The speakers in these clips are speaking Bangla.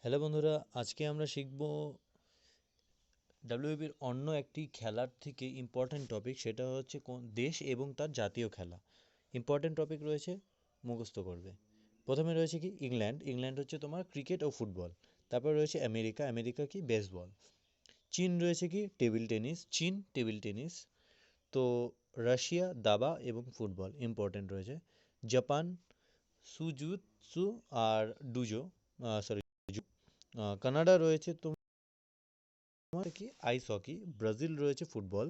হ্যালো বন্ধুরা, আজকে আমরা শিখব ডাব্লিউবির অন্য একটি খেলার থেকে ইম্পর্ট্যান্ট টপিক, সেটা হচ্ছে কোন দেশ এবং তার জাতীয় খেলা। ইম্পর্ট্যান্ট টপিক রয়েছে, মুখস্থ করবে। প্রথমে রয়েছে কি ইংল্যান্ড। ইংল্যান্ড হচ্ছে তোমার ক্রিকেট ও ফুটবল। তারপর রয়েছে আমেরিকা। আমেরিকা কি বেসবল। চীন রয়েছে কি টেবিল টেনিস। চীন টেবিল টেনিস। তো রাশিয়া দাবা এবং ফুটবল ইম্পর্ট্যান্ট রয়েছে। জাপান সুজুৎসু আর ডুজো, সরি, কানাডা রয়েছে তোমার কি আইস হকি। ব্রাজিল রয়েছে ফুটবল।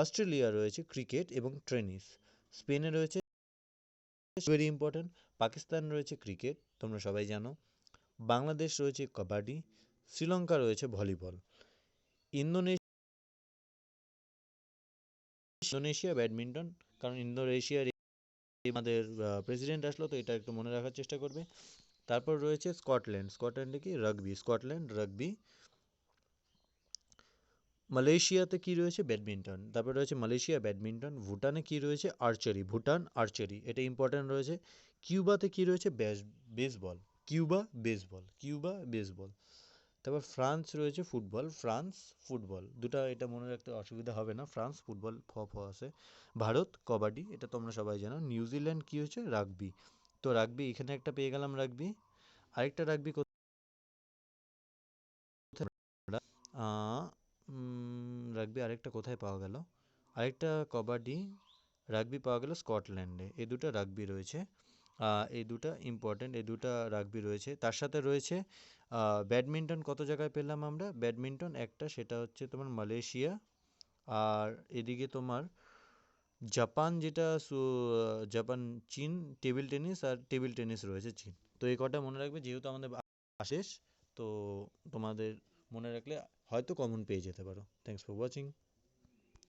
অস্ট্রেলিয়া রয়েছে ক্রিকেট এবং টেনিস। স্পেনে রয়েছে ভেরি ইম্পর্ট্যান্ট পাকিস্তান রয়েছে ক্রিকেট, তোমরা সবাই জানো। বাংলাদেশ রয়েছে কাবাডি। শ্রীলঙ্কা রয়েছে ভলিবল। ইন্দোনেশিয়া ব্যাডমিন্টন, কারণ ইন্দোনেশিয়ার আমাদের প্রেসিডেন্ট আসলো, তো এটা একটু মনে রাখার চেষ্টা করবে। তারপর রয়েছে স্কটল্যান্ড। স্কটল্যান্ডে কি রাগবি, স্কটল্যান্ড রাগবি। মালয়েশিয়াতে কি রয়েছে ব্যাডমিন্টন। তারপর রয়েছে মালয়েশিয়া ব্যাডমিন্টন। ভুটানে কি রয়েছে আর্চারি, ভুটান আর্চারি, এটা ইম্পর্ট্যান্ট রয়েছে। কিউবাতে কি রয়েছে baseball, Cuba baseball, Cuba baseball. তারপর ফ্রান্স রয়েছে ফুটবল, ফ্রান্স ফুটবল। দুটা এটা মনে রাখতে অসুবিধা হবে না, ফ্রান্স ফুটবল ফ আছে। ভারত কবাডি, এটা তোমরা সবাই জানো। নিউজিল্যান্ড কি হচ্ছে রাগবি। তো রাগবি এখানে একটা পেয়ে গেলাম রাগবি। আরেকটা রাগবি কোথায়, রাগবি আরেকটা কোথায় পাওয়া গেল, আরেকটা কবাডি রাগবি পাওয়া গেল স্কটল্যান্ডে। এই দুটো রাগবি রয়েছে, এই দুটো ইম্পর্ট্যান্ট, এই দুটো রাগবি রয়েছে। তার সাথে রয়েছে ব্যাডমিন্টন। কত জায়গায় পেলাম আমরা ব্যাডমিন্টন, একটা সেটা হচ্ছে তোমার মালয়েশিয়া, আর এদিকে তোমার জাপান, যেটা জাপান, চীন টেবিল টেনিস, আর টেবিল টেনিস রয়েছে চীন। তো এই কটা মনে রাখবে, যেহেতু আমাদের শেষ, তো তোমাদের মনে রাখলে হয়তো কমন পেয়ে যেতে পারো। Thanks for watching.